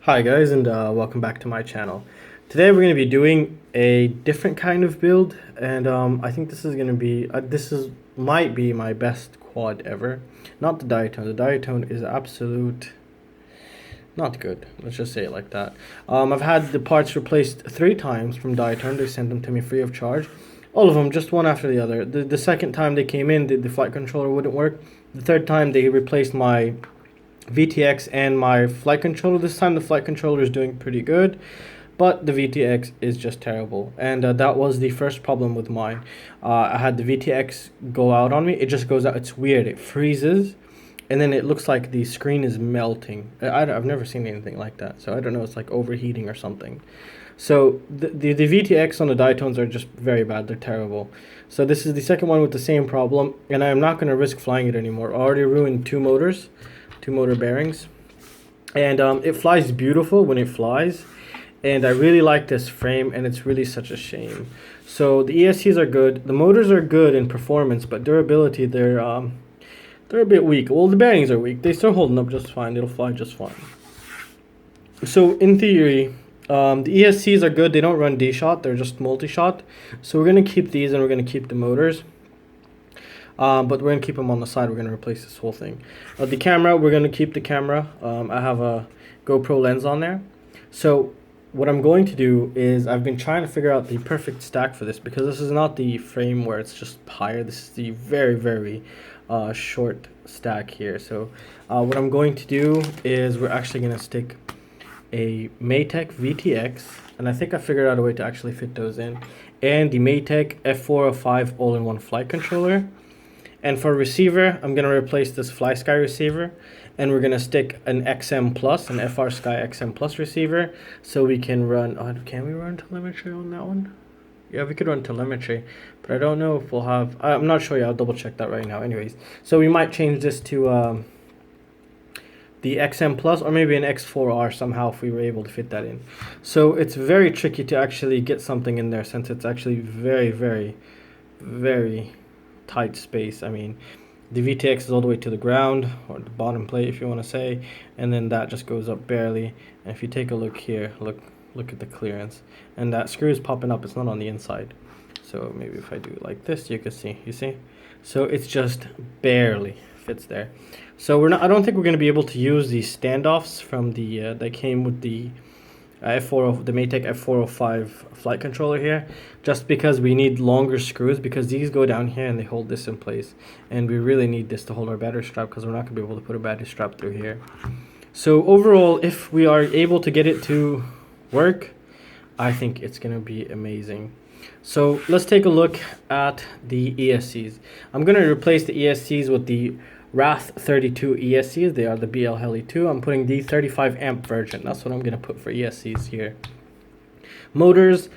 Hi guys, and welcome back to my channel. Today we're going to be doing a different kind of build, and I think this is going to be might be my best quad ever. Not the Diatone. The Diatone is absolute not good. Let's just say it like that. I've had the parts replaced 3 times from Diatone. They sent them to me free of charge. All of them, just one after the other. The second time they came in, the flight controller wouldn't work. The third time they replaced my VTX and my flight controller. This time the flight controller is doing pretty good, but the VTX is just terrible, and that was the first problem with mine. I had the VTX go out on me. It just goes out. It's weird. It freezes, and then it looks like the screen is melting. I've never seen anything like that, so I don't know. It's like overheating or something. So the VTX on the Diatones are just very bad. They're terrible. So this is the second one with the same problem, and I'm not going to risk flying it anymore. I already ruined 2 motors. 2 motor bearings, and it flies beautiful when it flies, and I really like this frame, and it's really such a shame. So the ESCs are good, the motors are good in performance, but durability they're a bit weak. Well, the bearings are weak. They're still holding up just fine. It'll fly just fine. So in theory, the ESCs are good. They don't run D-shot, they're just multi-shot. So we're going to keep these, and we're going to keep the motors. But we're going to keep them on the side. We're going to replace this whole thing. The camera, we're going to keep the camera. I have a GoPro Lens on there. So what I'm going to do is I've been trying to figure out the perfect stack for this, because this is not the frame where it's just higher. This is the very, very short stack here. So what I'm going to do is we're actually going to stick a Matek VTX, and I think I figured out a way to actually fit those in, and the Matek F4 all-in-one flight controller. And for receiver, I'm going to replace this FrSky receiver, and we're going to stick an XM Plus, an FrSky XM Plus receiver, so we can run, can we run telemetry on that one? Yeah, we could run telemetry, but I don't know if we'll have, I'm not sure yet, I'll double check that right now. Anyways, so we might change this to the XM Plus, or maybe an X4R somehow if we were able to fit that in. So it's very tricky to actually get something in there, since it's actually very, very, very tight space. I mean, the VTX is all the way to the ground, or the bottom plate if you want to say, and then that just goes up barely. And if you take a look here, look at the clearance, and that screw is popping up. It's not on the inside. So maybe if I do it like this, you can see, so it's just barely fits there. So I don't think we're going to be able to use the standoffs from the that came with the the Matek F405 flight controller here, just because we need longer screws, because these go down here and they hold this in place, and we really need this to hold our battery strap, because we're not going to be able to put a battery strap through here. So overall, if we are able to get it to work, I think it's going to be amazing. So let's take a look at the ESCs. I'm going to replace the ESCs with the Wraith32 ESCs. They are the BL Heli 2. I'm putting the 35 amp version. That's what I'm going to put for ESCs here. Motors,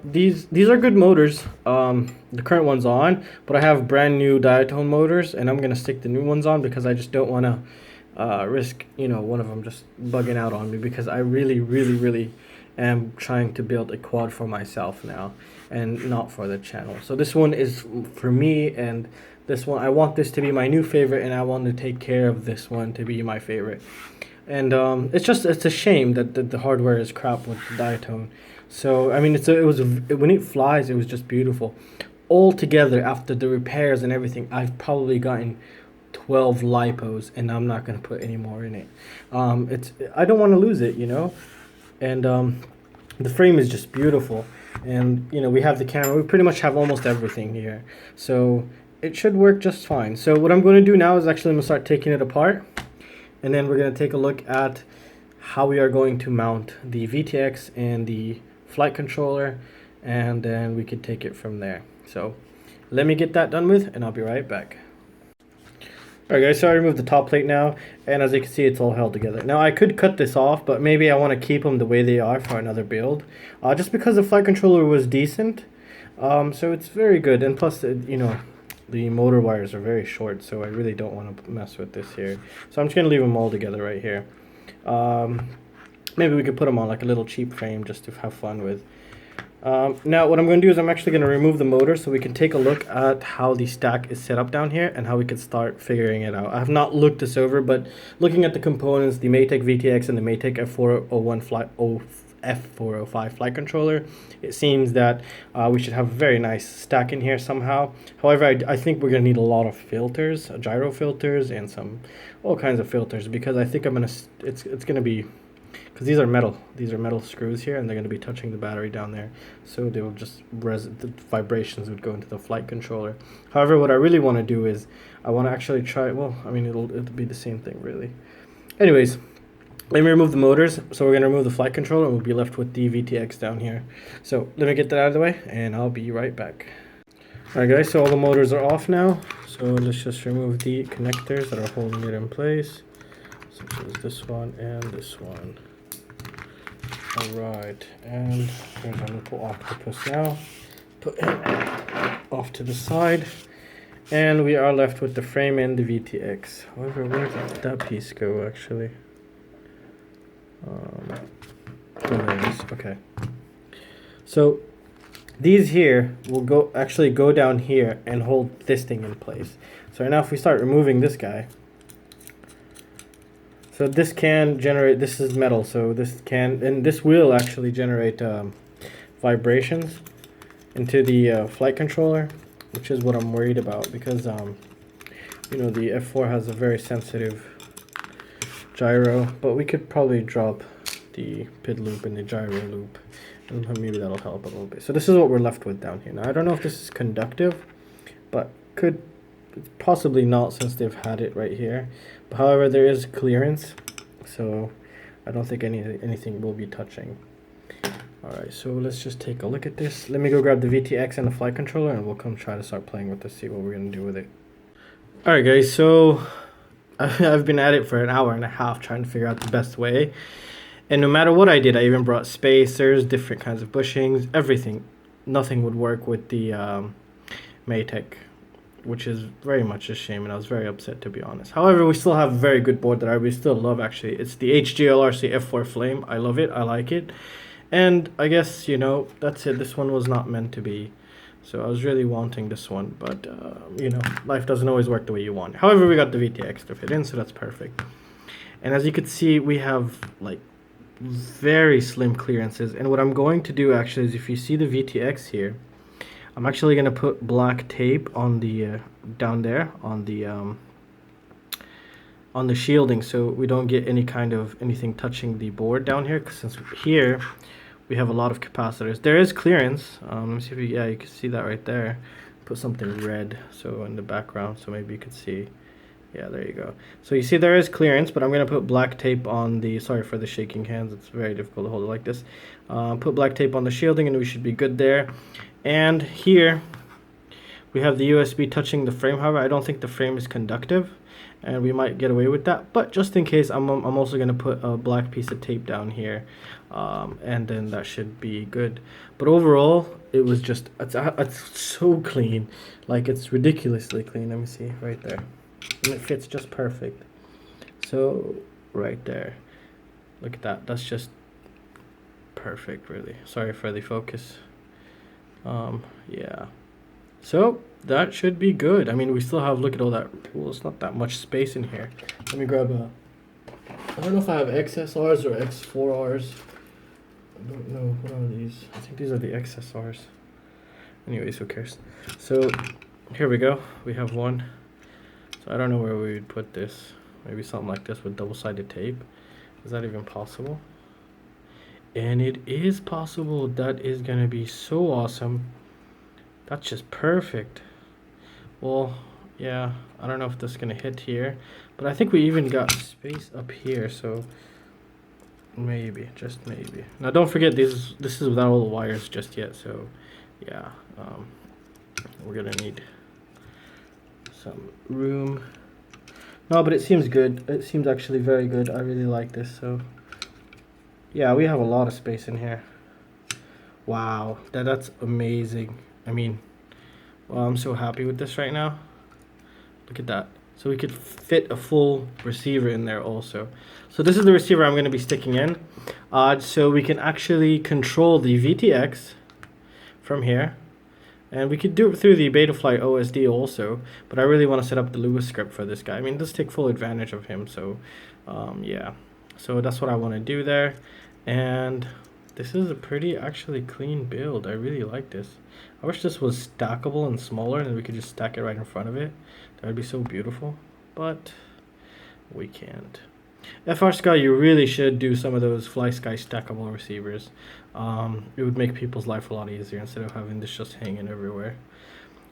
these are good motors. The current one's on, but I have brand new Diatone motors, and I'm going to stick the new ones on, because I just don't want to risk, one of them just bugging out on me, because I really am trying to build a quad for myself now, and not for the channel. So this one is for me, and this one, I want this to be my new favorite, and I want to take care of this one to be my favorite. And it's a shame that the hardware is crap with the Diatone. So I mean, when it flies, it was just beautiful. All together, after the repairs and everything, I've probably gotten 12 lipos, and I'm not gonna put any more in it. I don't want to lose it, And the frame is just beautiful, and we have the camera. We pretty much have almost everything here, so it should work just fine. So what I'm going to do now is actually I'm going to start taking it apart, and then we're going to take a look at how we are going to mount the VTX and the flight controller, and then we could take it from there. So let me get that done with, and I'll be right back. Alright guys, so I removed the top plate now, and as you can see, it's all held together. Now I could cut this off, but maybe I want to keep them the way they are for another build, just because the flight controller was decent. So it's very good, and plus the motor wires are very short, so I really don't want to mess with this here. So I'm just going to leave them all together right here. Maybe we could put them on like a little cheap frame just to have fun with. Now what I'm going to do is I'm actually going to remove the motor so we can take a look at how the stack is set up down here and how we can start figuring it out. I have not looked this over, but looking at the components, the Matek VTX and the Matek F405 flight controller, it seems that we should have a very nice stack in here somehow. However, I think we're going to need a lot of filters, gyro filters, and all kinds of filters, because I think it's going to be, because these are metal screws here, and they're going to be touching the battery down there, so they will just the vibrations would go into the flight controller. However, what I really want to do is I want to actually try, well, I mean, it'll be the same thing really. Anyways, let me remove the motors. So we're going to remove the flight controller and we'll be left with the VTX down here. So let me get that out of the way and I'll be right back. Alright guys, so all the motors are off now, so let's just remove the connectors that are holding it in place, such as this one and this one. Alright, and here's our little octopus now. Put him off to the side. And we are left with the frame and the VTX. However, where did that piece go actually? Oh, there it is. Okay. So these here will actually go down here and hold this thing in place. So right now if we start removing this guy, so this can generate, this is metal, so this will actually generate vibrations into the flight controller, which is what I'm worried about, because you know, the F4 has a very sensitive gyro, but we could probably drop the PID loop and the gyro loop, and maybe that'll help a little bit. So this is what we're left with down here. Now I don't know if this is conductive, but could possibly not, since they've had it right here. But however, there is clearance, so I don't think anything will be touching. Alright, so let's just take a look at this. Let me go grab the VTX and the flight controller and we'll come try to start playing with this, see what we're going to do with it. Alright guys, so I've been at it for an hour and a half trying to figure out the best way. And no matter what I did, I even brought spacers, different kinds of bushings, everything. Nothing would work with the Matek, which is very much a shame, and I was very upset, to be honest. However, we still have a very good board that I really still love actually. It's the HGLRC F4 Flame. I love it, I like it. And I guess, you know, that's it. This one was not meant to be. So I was really wanting this one, but you know, life doesn't always work the way you want. However, we got the VTX to fit in, so that's perfect. And as you can see, we have like very slim clearances. And what I'm going to do actually is, if you see the VTX here, I'm actually going to put black tape on the down there on the shielding, so we don't get any kind of anything touching the board down here, because since here we have a lot of capacitors. There is clearance. Let me see if yeah, you can see that right there. Put something red so in the background, so maybe you can see. Yeah, there you go. So you see there is clearance, but I'm going to put black tape on the, sorry for the shaking hands, it's very difficult to hold it like this. Put black tape on the shielding and we should be good there. And here we have the USB touching the frame. However, I don't think the frame is conductive, and we might get away with that, but just in case, I'm also going to put a black piece of tape down here, and then that should be good. But overall, it was just, it's so clean, like it's ridiculously clean. Let me see right there, and it fits just perfect. So right there, look at that, that's just perfect, really. Sorry for the focus. Yeah, so that should be good. I mean, we still have, look at all that, well, it's not that much space in here. Let me grab I don't know if I have XSRs or X4Rs. I don't know, what are these? I think these are the XSRs. Anyways, who cares? So here we go, we have one. So I don't know where we would put this. Maybe something like this with double-sided tape. Is that even possible? And it is possible. That is gonna be so awesome. That's just perfect. Well, yeah, I don't know if this is gonna hit here, but I think we even got space up here, so maybe, just maybe. Now don't forget, this is without all the wires just yet, so yeah, we're gonna need some room. No, but it seems good. It seems actually very good. I really like this, so yeah, we have a lot of space in here. Wow, that's amazing. I mean, well, I'm so happy with this right now. Look at that. So we could fit a full receiver in there also. So this is the receiver I'm going to be sticking in. So we can actually control the VTX from here. And we could do it through the Betaflight OSD also, but I really want to set up the Lewis script for this guy. I mean, let's take full advantage of him, so yeah. So that's what I want to do there. And this is a pretty actually clean build. I really like this. I wish this was stackable and smaller and we could just stack it right in front of it. That would be so beautiful, but we can't. FrSky, you really should do some of those FlySky stackable receivers. It would make people's life a lot easier instead of having this just hanging everywhere.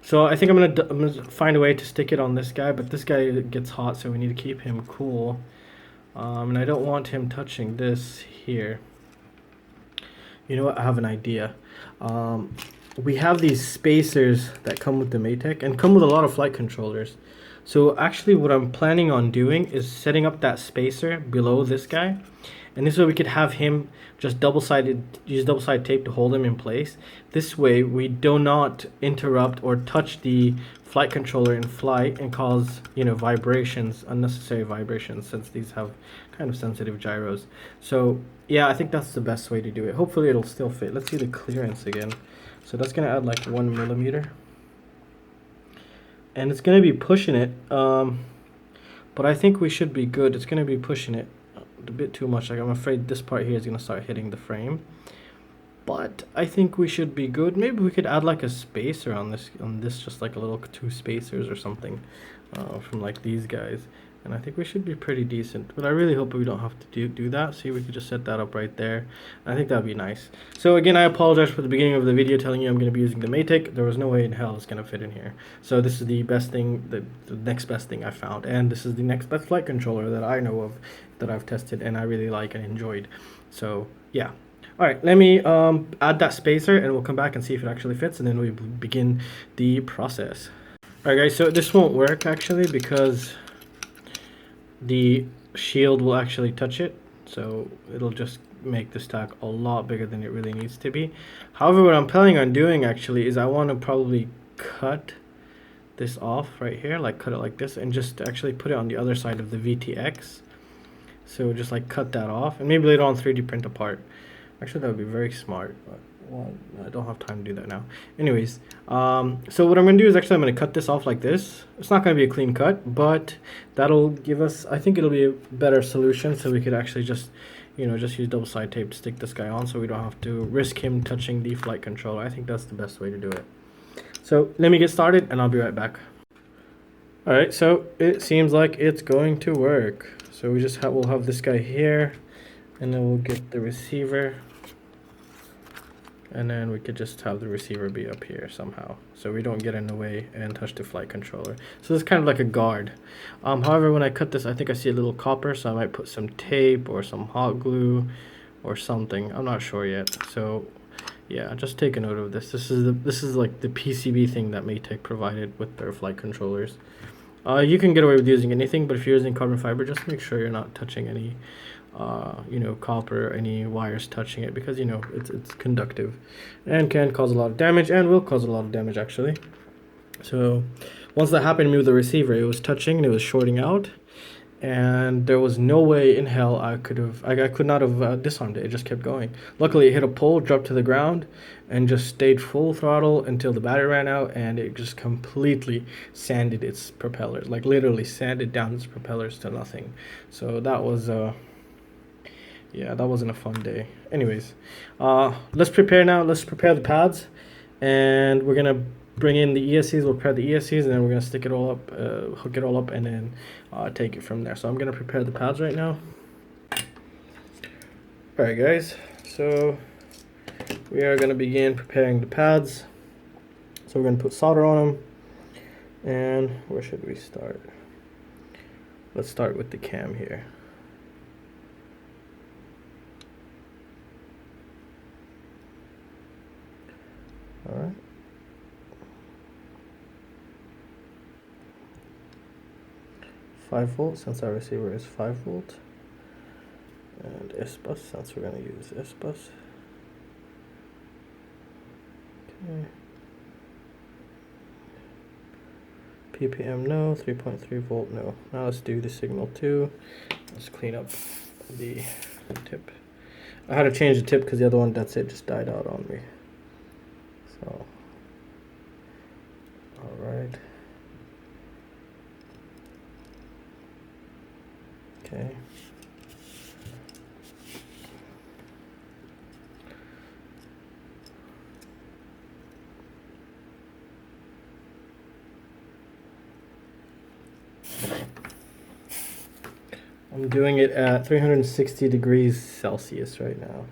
So I think I'm gonna find a way to stick it on this guy, but this guy gets hot, so we need to keep him cool. And I don't want him touching this here. You know what? I have an idea. We have these spacers that come with the Matek and come with a lot of flight controllers. So actually what I'm planning on doing is setting up that spacer below this guy. And this way we could have him just use double-sided tape to hold him in place. This way we do not interrupt or touch the flight controller in flight and cause, you know, vibrations, unnecessary vibrations, since these have kind of sensitive gyros. So yeah, I think that's the best way to do it. Hopefully it'll still fit. Let's see the clearance again. So that's gonna add like 1 millimeter. And it's going to be pushing it, but I think we should be good. It's going to be pushing it a bit too much. Like, I'm afraid this part here is going to start hitting the frame, but I think we should be good. Maybe we could add like a spacer on this, just like a little 2 spacers or something from like these guys, and I think we should be pretty decent. But I really hope we don't have to do that. See, we could just set that up right there. I think that'd be nice. So again, I apologize for the beginning of the video telling you I'm going to be using the Matek. There was no way in hell it's going to fit in here. So this is the best thing, the next best thing I found, and this is the next best flight controller that I know of, that I've tested and I really like and enjoyed. So yeah. Alright, let me add that spacer and we'll come back and see if it actually fits, and then we begin the process. Alright guys, so this won't work actually because the shield will actually touch it, so it'll just make the stack a lot bigger than it really needs to be. However, what I'm planning on doing actually is I want to probably cut this off right here, like cut it like this, and just actually put it on the other side of the VTX. So just like cut that off and maybe later on 3D print apart. Actually, that would be very smart, but well, I don't have time to do that now. Anyways, so what I'm going to do is actually I'm going to cut this off like this. It's not going to be a clean cut, but that'll give us, I think it'll be a better solution, so we could actually just, you know, just use double-sided tape to stick this guy on so we don't have to risk him touching the flight controller. I think that's the best way to do it. So let me get started and I'll be right back. Alright, so it seems like it's going to work. So we just we'll have this guy here, and then we'll get the receiver. And then we could just have the receiver be up here somehow, so we don't get in the way and touch the flight controller. So it's kind of like a guard. However, when I cut this, I think I see a little copper, so I might put some tape or some hot glue or something. I'm not sure yet. So yeah, just take a note of this. This is like the PCB thing that Matek provided with their flight controllers. You can get away with using anything, but if you're using carbon fiber, just make sure you're not touching any you know, copper, any wires touching it, because you know it's conductive and can cause a lot of damage, and will cause a lot of damage actually. So once that happened to me with the receiver, it was touching and it was shorting out, and there was no way in hell I could not have disarmed it. It just kept going. Luckily it hit a pole, dropped to the ground, and just stayed full throttle until the battery ran out, and it just completely sanded its propellers, like literally sanded down its propellers to nothing. So that was yeah, that wasn't a fun day. Anyways, let's prepare now. Let's prepare the pads, and we're gonna bring in the ESCs. We'll prepare the ESCs, and then we're gonna stick it all up, hook it all up, and then take it from there. So I'm gonna prepare the pads right now. All right, guys. So we are gonna begin preparing the pads. So we're gonna put solder on them, and where should we start? Let's start with the cam here. All right. Five volt, since our receiver is 5 volt, and S-bus, since we're going to use S-bus. Okay. PPM no, 3.3 volt no. Now let's do the signal 2. Let's clean up the tip. I had to change the tip because the other one, that's it, just died out on me. So I'm doing it at 360 degrees Celsius right now.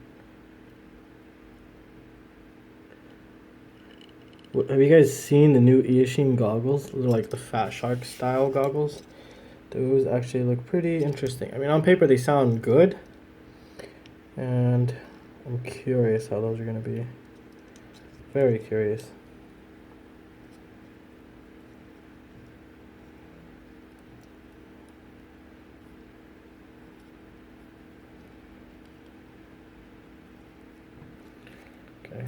Have you guys seen the new Eachine goggles? They're like the Fat Shark style goggles. Those actually look pretty interesting. I mean, on paper they sound good, and I'm curious how those are going to be. Very curious. Okay.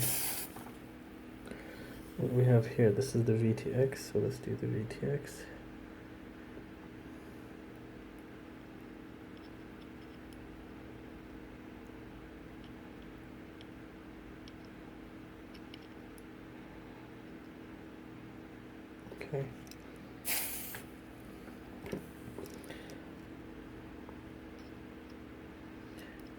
What we have here, this is the VTX, so let's do the VTX. Okay.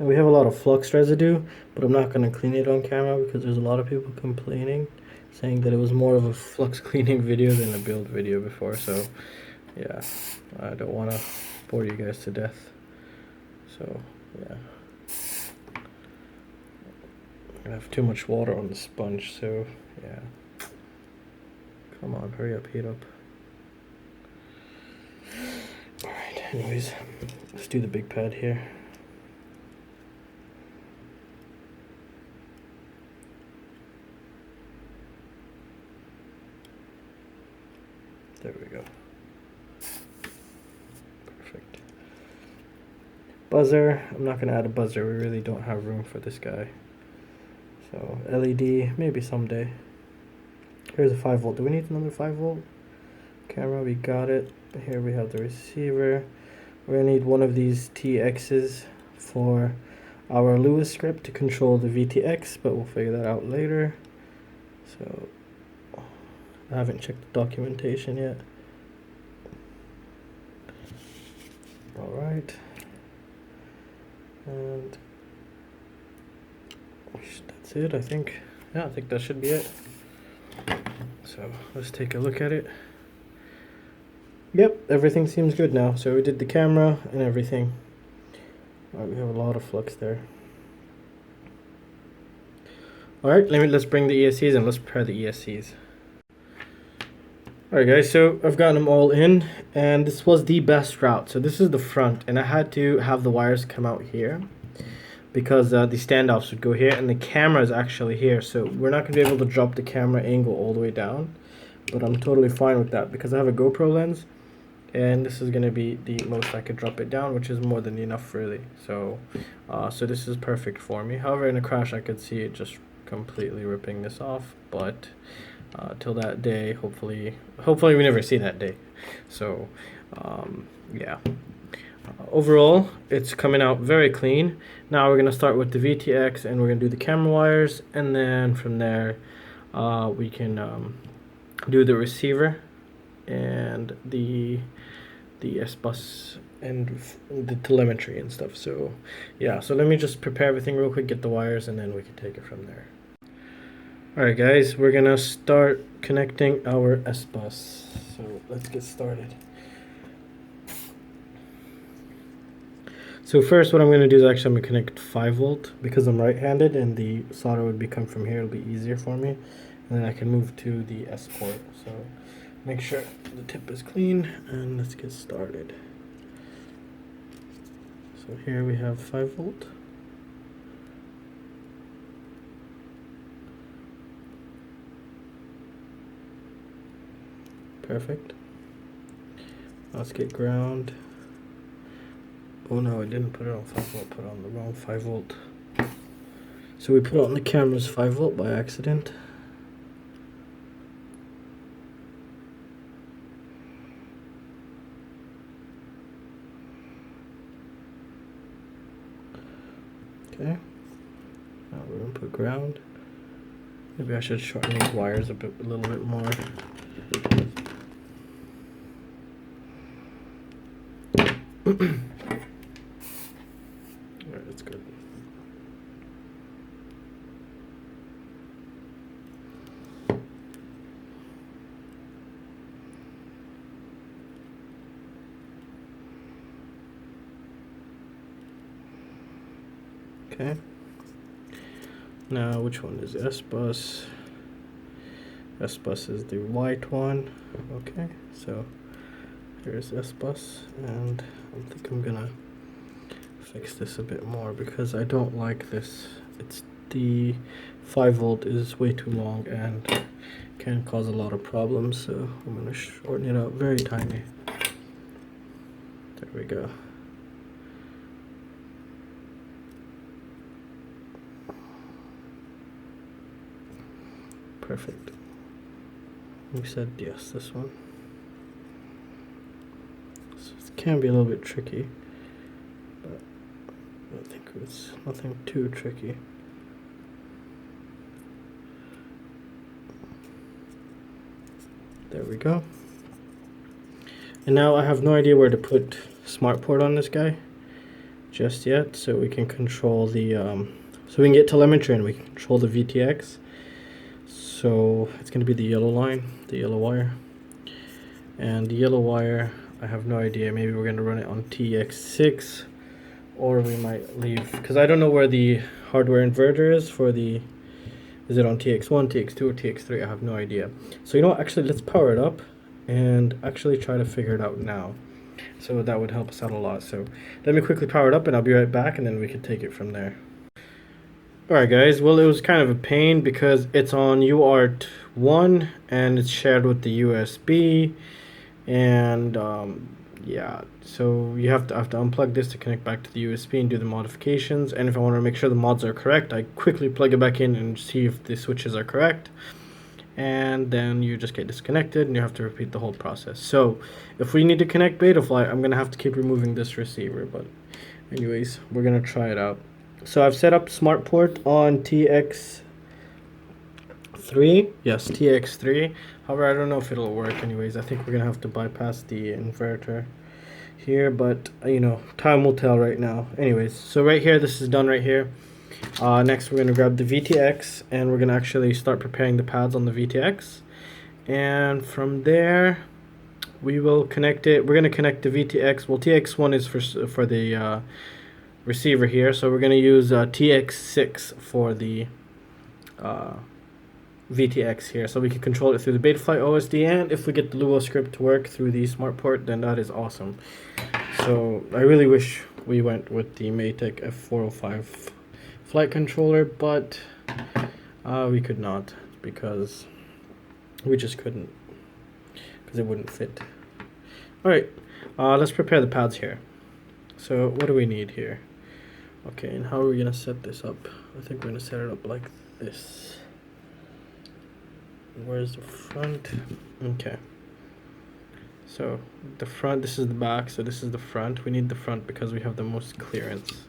And we have a lot of flux residue, but I'm not going to clean it on camera because there's a lot of people complaining, saying that it was more of a flux cleaning video than a build video before. So yeah, I don't want to bore you guys to death. So yeah, I have too much water on the sponge, so yeah. Come on, hurry up, heat up. Alright, anyways, let's do the big pad here. There we go. Perfect. Buzzer, I'm not going to add a buzzer, we really don't have room for this guy. So LED, maybe someday. Here's a 5 volt. Do we need another 5 volt? Camera, we got it. Here we have the receiver. We're going to need one of these TXs for our Lewis script to control the VTX, but we'll figure that out later. So I haven't checked the documentation yet. Alright. And that's it, I think. Yeah, I think that should be it. So let's take a look at it. Yep, everything seems good now. So we did the camera and everything. Alright, we have a lot of flux there. Alright, let's bring the ESCs and let's prepare the ESCs. Alright guys, so I've gotten them all in, and this was the best route. So this is the front, and I had to have the wires come out here because the standoffs would go here, and the camera is actually here. So we're not going to be able to drop the camera angle all the way down, but I'm totally fine with that because I have a GoPro lens, and this is going to be the most I could drop it down, which is more than enough really. So so this is perfect for me. However, in a crash I could see it just completely ripping this off, but till that day, hopefully we never see that day. So yeah, overall it's coming out very clean. Now we're going to start with the VTX, and we're going to do the camera wires, and then from there we can do the receiver and the S-bus and the telemetry and stuff. So yeah, so let me just prepare everything real quick, get the wires, and then we can take it from there. Alright guys, we're gonna start connecting our S-bus. So let's get started. So first what I'm gonna do is actually I'm gonna connect 5 volt because I'm right-handed and the solder would be come from here. It'll be easier for me. And then I can move to the S port. So make sure the tip is clean, and let's get started. So here we have 5 volt. Perfect. Let's get ground. Oh no, I didn't put it on 5 volt, put it on the wrong 5 volt. So we put on the camera's 5 volt by accident. Okay. Now we're gonna put ground. Maybe I should shorten these wires a little bit more. Alright, that's good. Okay. Now, which one is S-bus? S-bus is the white one. Okay, so here's S-bus, and I think I'm gonna fix this a bit more because I don't like this. It's the 5 volt is way too long and can cause a lot of problems, so I'm gonna shorten it out very tiny. There we go. Perfect. We said yes, this one. So it can be a little bit tricky, but I think it's nothing too tricky. There we go. And now I have no idea where to put smart port on this guy just yet, so we can control the so we can get telemetry and we can control the VTX. So it's going to be the yellow line, the yellow wire. And the yellow wire, I have no idea. Maybe we're going to run it on TX6, or we might leave, because I don't know where the hardware inverter is for the, is it on TX1, TX2, or TX3? I have no idea. So you know what, actually let's power it up and actually try to figure it out now. So that would help us out a lot. So let me quickly power it up and I'll be right back, and then we can take it from there. Alright guys, well it was kind of a pain because it's on UART1 and it's shared with the USB, and yeah, so you have to unplug this to connect back to the USB and do the modifications. And if I want to make sure the mods are correct, I quickly plug it back in and see if the switches are correct, and then you just get disconnected and you have to repeat the whole process. So if we need to connect Betaflight, I'm gonna have to keep removing this receiver, but anyways, we're gonna try it out. So I've set up smart port on TX3. Yes, TX3. However, I don't know if it'll work anyways. I think we're gonna have to bypass the inverter here, but you know, time will tell right now. Anyways, so right here, this is done right here. Next we're gonna grab the VTX and we're gonna actually start preparing the pads on the VTX, and from there we will connect it. We're gonna connect the VTX. Well, TX1 is for the receiver here, so we're going to use TX6 for the VTX here, so we can control it through the Betaflight OSD, and if we get the Luo script to work through the smart port, then that is awesome. So I really wish we went with the Matek F405 flight controller, but we could not, because we just couldn't, because it wouldn't fit. Alright, let's prepare the pads here. So what do we need here? Okay, and how are we gonna set this up? I think we're gonna set it up like this. Where's the front? Okay. So the front, this is the back, so this is the front. We need the front because we have the most clearance.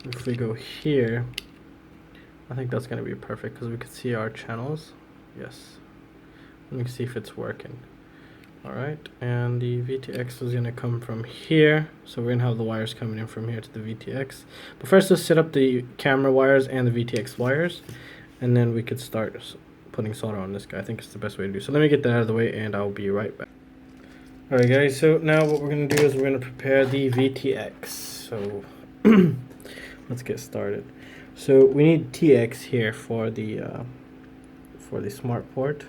If we go here, I think that's gonna be perfect because we can see our channels. Yes. Let me see if it's working. Alright, and the VTX is going to come from here, so we're going to have the wires coming in from here to the VTX. But first let's set up the camera wires and the VTX wires, and then we could start putting solder on this guy. I think it's the best way to do. So let me get that out of the way and I'll be right back. Alright guys, so now what we're going to do is we're going to prepare the VTX. So let's get started. So we need TX here for the smart port.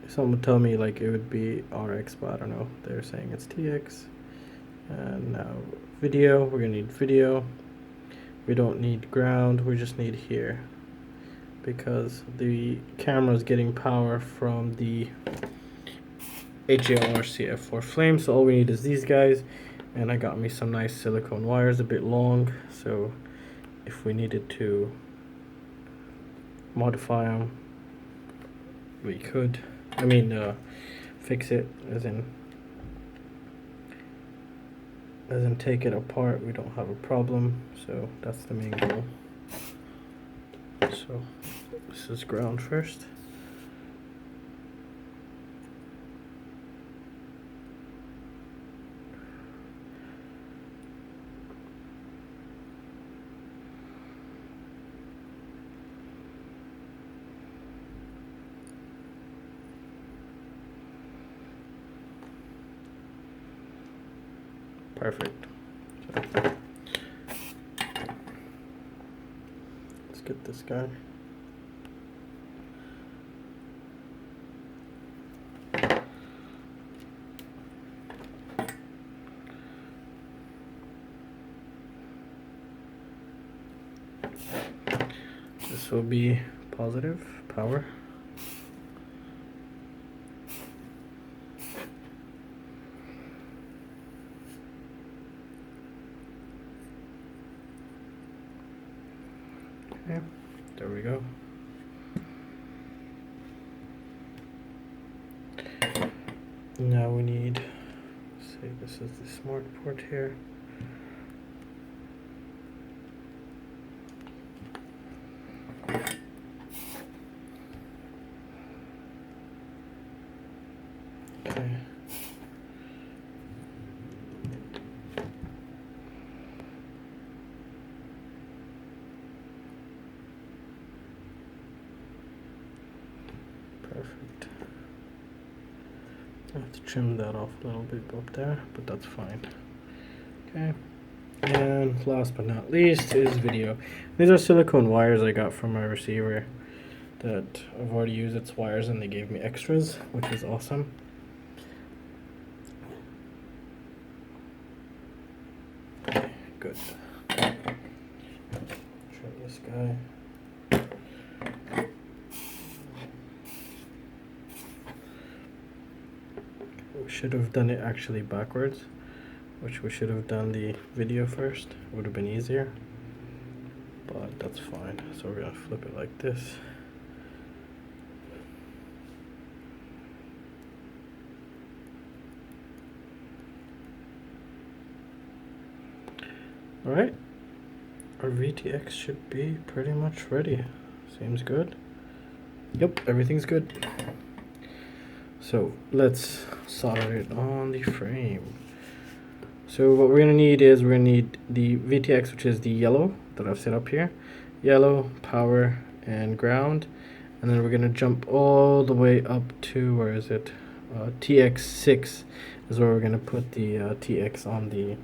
Someone tell me like it would be RX, but I don't know. They're saying it's TX. And now video, we're gonna need video. We don't need ground, we just need here, because the camera is getting power from the HGLRC F4 Flame, so all we need is these guys. And I got me some nice silicone wires, a bit long, so if we needed to modify them, we could. I mean, fix it, as in take it apart. We don't have a problem, so that's the main goal. So this is ground first. Perfect. So get this guy. This will be positive power. Okay, there we go. Now we need, say this is the smart port here. Okay. Perfect. I have to trim that off a little bit up there, but that's fine. Okay. And last but not least is video. These are silicone wires I got from my receiver that I've already used its wires, and they gave me extras, which is awesome. Okay, good. Try this guy. We should have done it actually backwards, which we should have done the video first. It would have been easier, but that's fine. So we're gonna flip it like this. Alright, our VTX should be pretty much ready. Seems good. Yep, everything's good. So let's solder it on the frame. So what we're gonna need is we're gonna need the VTX, which is the yellow that I've set up here. Yellow, power, and ground. And then we're gonna jump all the way up to, where is it? TX6 is where we're gonna put the TX on the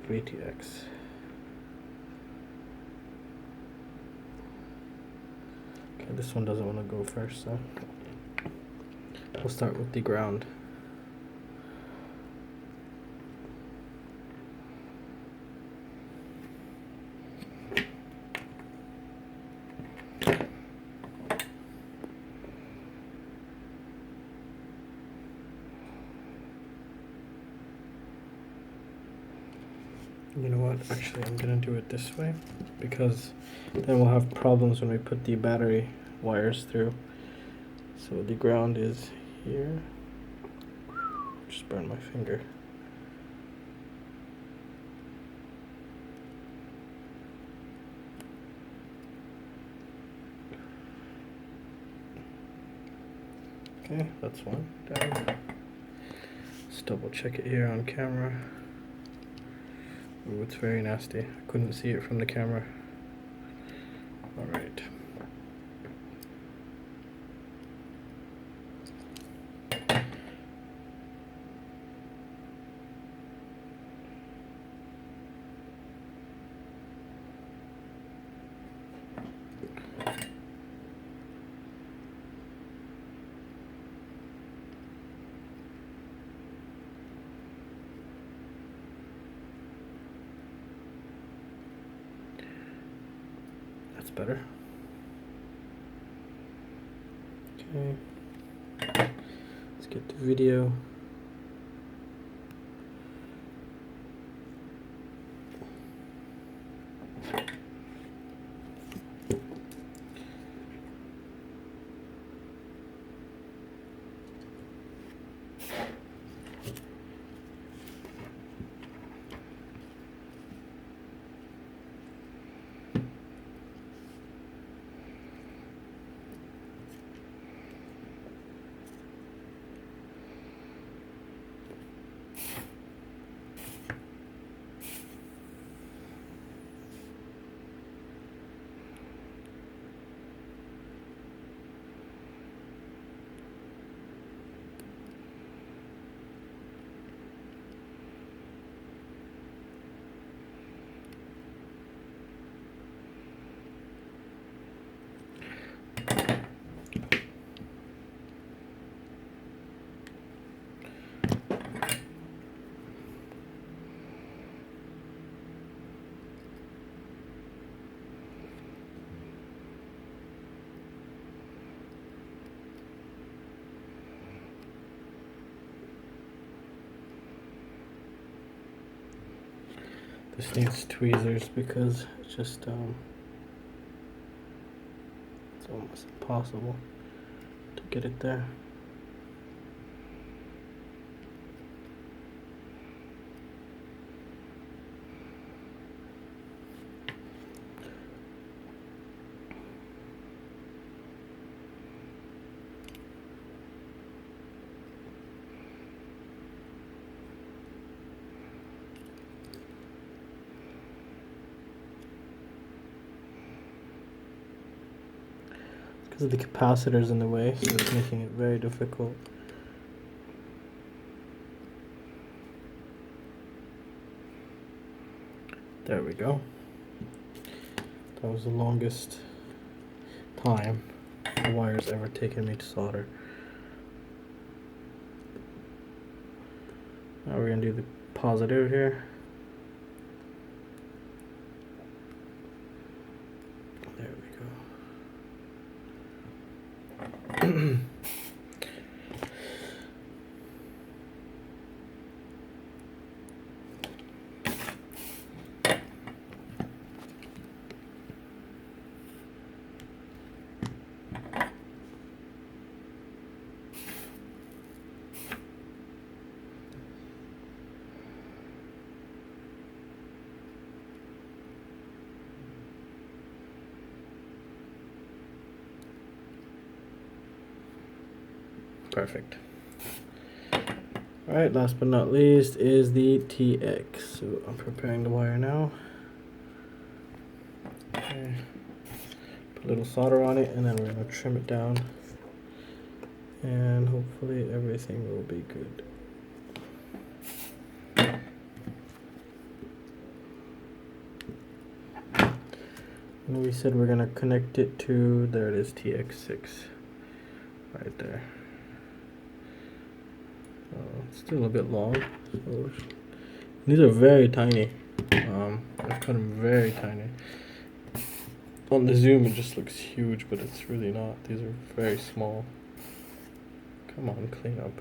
VTX. Okay, this one doesn't want to go first, so we'll start with the ground. You know what, actually I'm gonna do it this way, because then we'll have problems when we put the battery wires through. So the ground is here. Just burned my finger. Okay, that's one down. Let's double check it here on camera. Ooh, it's very nasty. I couldn't see it from the camera. Alright. That's better. Okay. Let's get the video. This needs tweezers because it's just it's almost impossible to get it there. The capacitors in the way, so it's making it very difficult. There we go. That was the longest time the wire's ever taken me to solder. Now we're gonna do the positive here. There we go. Perfect. Alright, last but not least is the TX. So I'm preparing the wire now. Okay. Put a little solder on it and then we're going to trim it down. And hopefully everything will be good. And we said we're going to connect it to, there it is, TX6. Right there. It's still a bit long. So these are very tiny. I've cut them very tiny. On the zoom it just looks huge, but it's really not. These are very small. Come on, clean up.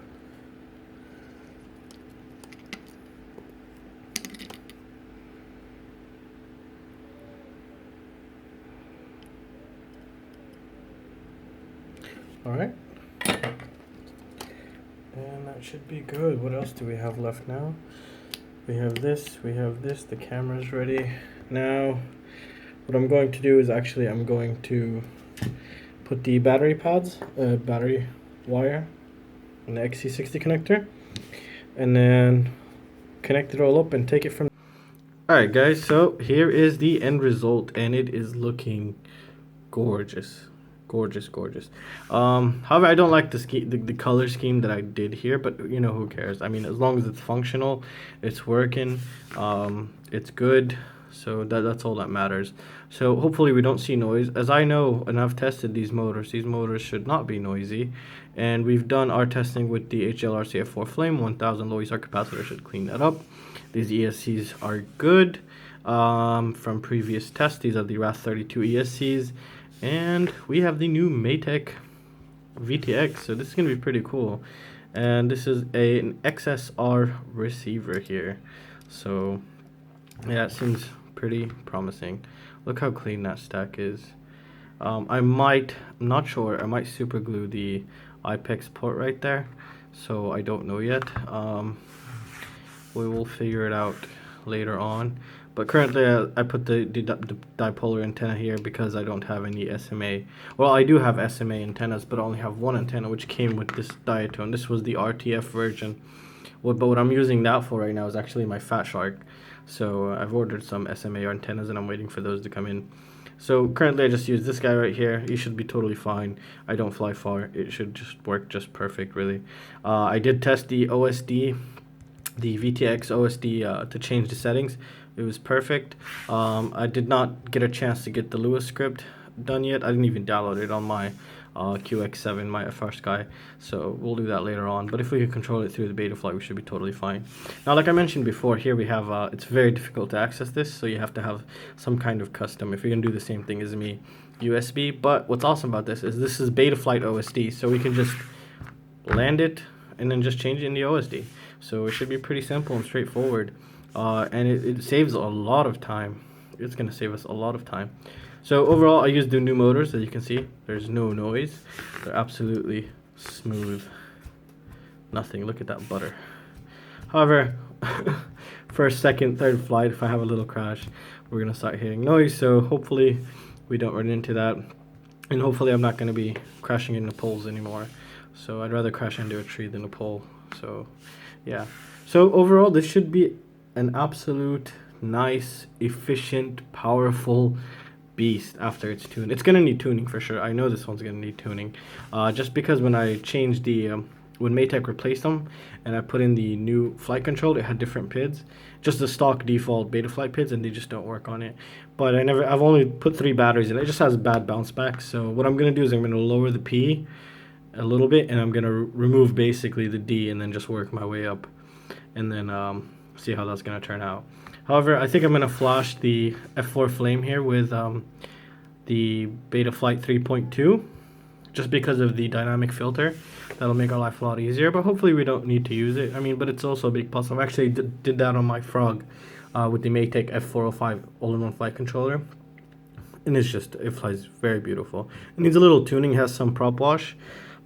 Alright. And that should be good. What else do we have left now? We have this, the camera's ready. Now, what I'm going to do is actually I'm going to put the battery pads, battery wire, and the XC60 connector, and then connect it all up and take it from. Alright guys, so here is the end result, and it is looking gorgeous. Gorgeous. However, I don't like the color scheme that I did here, but you know, who cares? I mean, as long as it's functional, it's working, it's good, so that's all that matters. So hopefully we don't see noise. As I know, and I've tested these motors should not be noisy, and we've done our testing with the HGLRC F4 Flame 1000 low ESR capacitor. Should clean that up. These ESCs are good from previous tests. These are the Wraith32 ESCs. And we have the new Matek VTX, so this is going to be pretty cool. And this is an XSR receiver here. So, yeah, it seems pretty promising. Look how clean that stack is. I'm not sure, I might super glue the IPEX port right there. So, I don't know yet. We will figure it out later on. But currently I put the dipolar antenna here because I don't have any SMA. Well, I do have SMA antennas, but I only have one antenna, which came with this Diatone. This was the RTF version. But what I'm using that for right now is actually my Fat Shark. So I've ordered some SMA antennas and I'm waiting for those to come in. So currently I just use this guy right here. He should be totally fine. I don't fly far. It should just work just perfect, really. I did test the OSD, the VTX OSD to change the settings. It was perfect. I did not get a chance to get the Lewis script done yet. I didn't even download it on my QX7, my FrSky, so we'll do that later on. But if we can control it through the Betaflight, we should be totally fine. Now, like I mentioned before, here we have, it's very difficult to access this, so you have to have some kind of custom, if you're going to do the same thing as me, USB. But what's awesome about this is Betaflight OSD, so we can just land it and then just change it in the OSD. So it should be pretty simple and straightforward. and it saves a lot of time. It's gonna save us a lot of time. So overall, I used the new motors. As you can see, there's no noise. They're absolutely smooth. Nothing. Look at that butter. However, first, second, third flight, if I have a little crash, we're gonna start hearing noise. So hopefully, we don't run into that, and hopefully, I'm not gonna be crashing into poles anymore. So I'd rather crash into a tree than a pole. So yeah. So overall, this should be an absolute nice, efficient, powerful beast after it's tuned. It's gonna need tuning for sure. I know this one's gonna need tuning, just because when I changed the when Matek replaced them and I put in the new flight control, it had different PIDs, just the stock default Betaflight PIDs, and they just don't work on it. But I've only put 3 batteries in it. It just has bad bounce back. So what I'm gonna do is I'm gonna lower the P a little bit, and I'm gonna remove basically the D, and then just work my way up, and then see how that's gonna turn out. However, I think I'm gonna flash the F4 Flame here with the Betaflight 3.2, just because of the dynamic filter. That'll make our life a lot easier, but hopefully we don't need to use it. I mean, but it's also a big plus. I've actually did that on my Frog with the Matek F405 all-in-one flight controller, and it flies very beautiful. It needs a little tuning, has some prop wash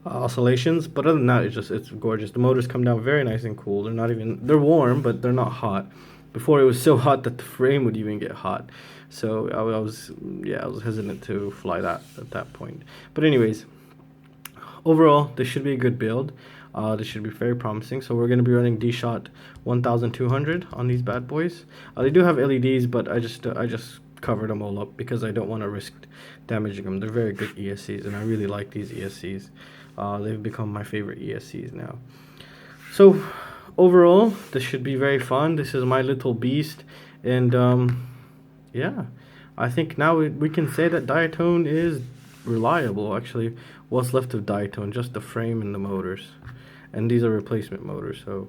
oscillations, but other than that, it's gorgeous. The motors come down very nice and cool. They're warm, but they're not hot. Before, it was so hot that the frame would even get hot. So I was hesitant to fly that at that point. But anyways, overall, this should be a good build. This should be very promising. So we're going to be running D-Shot 1200 on these bad boys. They do have LEDs, but I just covered them all up because I don't want to risk damaging them. They're very good ESCs, and I really like these ESCs. They've become my favorite ESCs now. So overall, this should be very fun. This is my little beast, and yeah, I think now we can say that Diatone is reliable. Actually, what's left of Diatone, just the frame and the motors, and these are replacement motors. So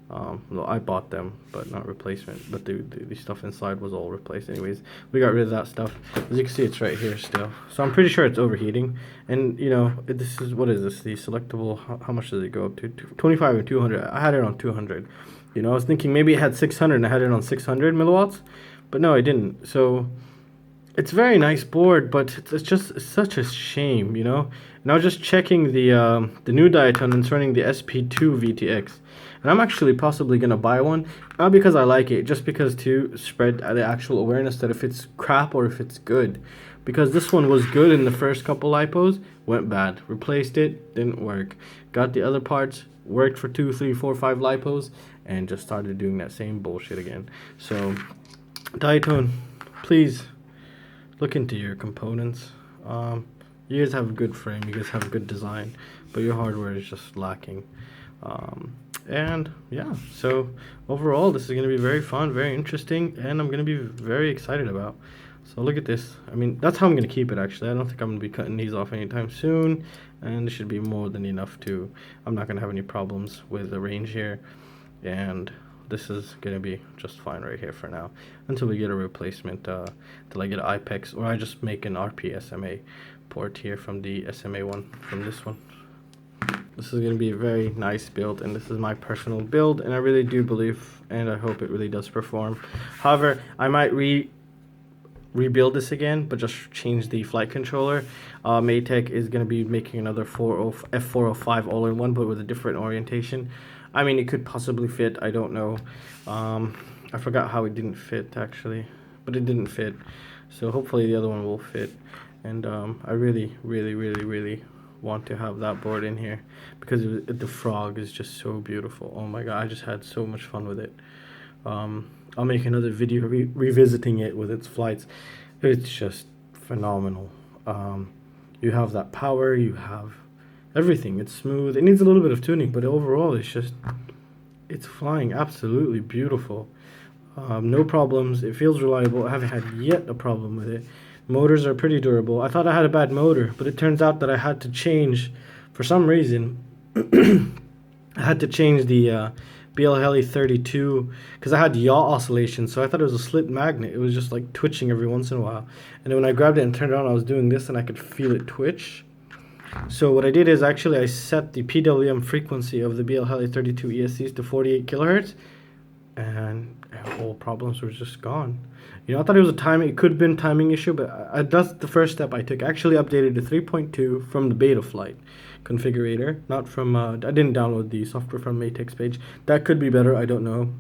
well, I bought them, but not replacement. But the stuff inside was all replaced. Anyways, we got rid of that stuff. As you can see, it's right here still. So I'm pretty sure it's overheating. And you know, this is, what is this? The selectable. How much does it go up to? 25 and 200. I had it on 200. You know, I was thinking maybe it had 600, and I had it on 600 milliwatts, but no, I didn't. So it's a very nice board, but it's such a shame, you know. And I was just checking the new Diatone, and it's running the SP2 VTX. And I'm actually possibly going to buy one, not because I like it, just because to spread the actual awareness that if it's crap or if it's good. Because this one was good in the first couple lipos, went bad. Replaced it, didn't work. Got the other parts, worked for 2, 3, 4, 5 lipos, and just started doing that same bullshit again. So, Diatone, please look into your components. You guys have a good frame, you guys have a good design, but your hardware is just lacking. And yeah, so overall, this is going to be very fun, very interesting, and I'm going to be very excited about. So look at this. I mean, that's how I'm going to keep it, actually. I don't think I'm going to be cutting these off anytime soon, and this should be more than enough to, I'm not going to have any problems with the range here, and this is going to be just fine right here for now, until we get a replacement, till I get an IPEX, or I just make an RP SMA port here from the SMA one, from this one. This is going to be a very nice build, and this is my personal build, and I really do believe, and I hope it really does perform. However, I might rebuild this again, but just change the flight controller. Matek is going to be making another F405 all-in-one, but with a different orientation. I mean, it could possibly fit, I don't know. I forgot how it didn't fit, actually, but it didn't fit. So hopefully the other one will fit, and I really want to have that board in here, because the Frog is just so beautiful. Oh my god, I just had so much fun with it. I'll make another video revisiting it with its flights. It's just phenomenal. You have that power, you have everything. It's smooth. It needs a little bit of tuning, but overall it's flying absolutely beautiful. No problems. It feels reliable. I haven't had yet a problem with it. Motors are pretty durable. I thought I had a bad motor, but it turns out that I had to change, for some reason, I had to change the Realacc because I had yaw oscillation, so I thought it was a slit magnet. It was just like twitching every once in a while. And then when I grabbed it and turned it on, I was doing this, and I could feel it twitch. So what I did is actually I set the PWM frequency of the Realacc 32 ESCs to 48 kilohertz, and all problems were just gone. You know, I thought it was a timing, it could have been timing issue, but that's the first step I took. I actually updated to 3.2 from the beta flight configurator, not from, I didn't download the software from Matek's page. That could be better, I don't know.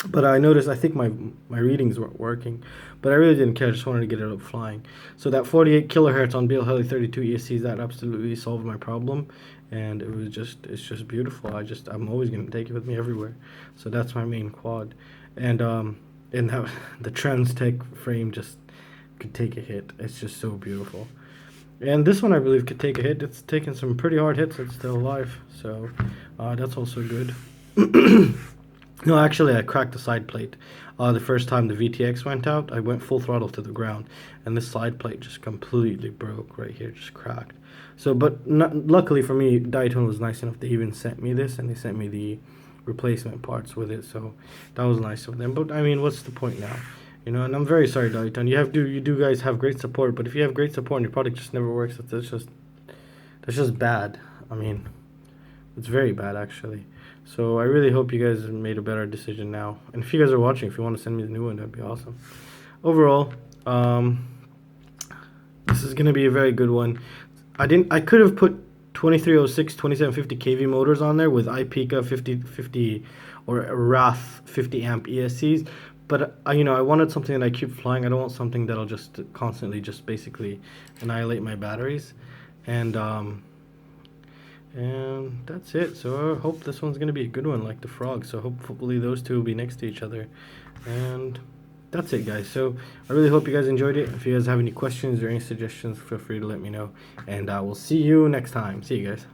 But I noticed, I think my readings weren't working, but I really didn't care. I just wanted to get it up flying. So that 48 kilohertz on Realacc 32 ESCs, that absolutely solved my problem, and it's just beautiful. I'm always gonna take it with me everywhere. So that's my main quad, and that the Transtech frame just could take a hit. It's just so beautiful. And this one I believe could take a hit. It's taken some pretty hard hits. It's still alive, so that's also good. No, actually, I cracked the side plate. The first time the VTX went out, I went full throttle to the ground, and this side plate just completely broke right here, just cracked. So, but luckily for me, Diatone was nice enough. They even sent me this, and they sent me the replacement parts with it. So that was nice of them. But I mean, what's the point now? You know, and I'm very sorry, Diatone. You do guys have great support, but if you have great support and your product just never works, that's just bad. I mean, it's very bad actually. So I really hope you guys made a better decision now. And if you guys are watching, if you want to send me the new one, that'd be awesome. Overall, this is gonna be a very good one. I could have put 2306 2750 kV motors on there with iPika 5050 or RAF 50 amp ESCs, but I wanted something that I keep flying. I don't want something that'll just constantly just basically annihilate my batteries. And that's it. So I hope this one's gonna be a good one, like the frog. So hopefully those two will be next to each other. And that's it, guys. So I really hope you guys enjoyed it. If you guys have any questions or any suggestions, feel free to let me know. And I will see you next time. See you guys.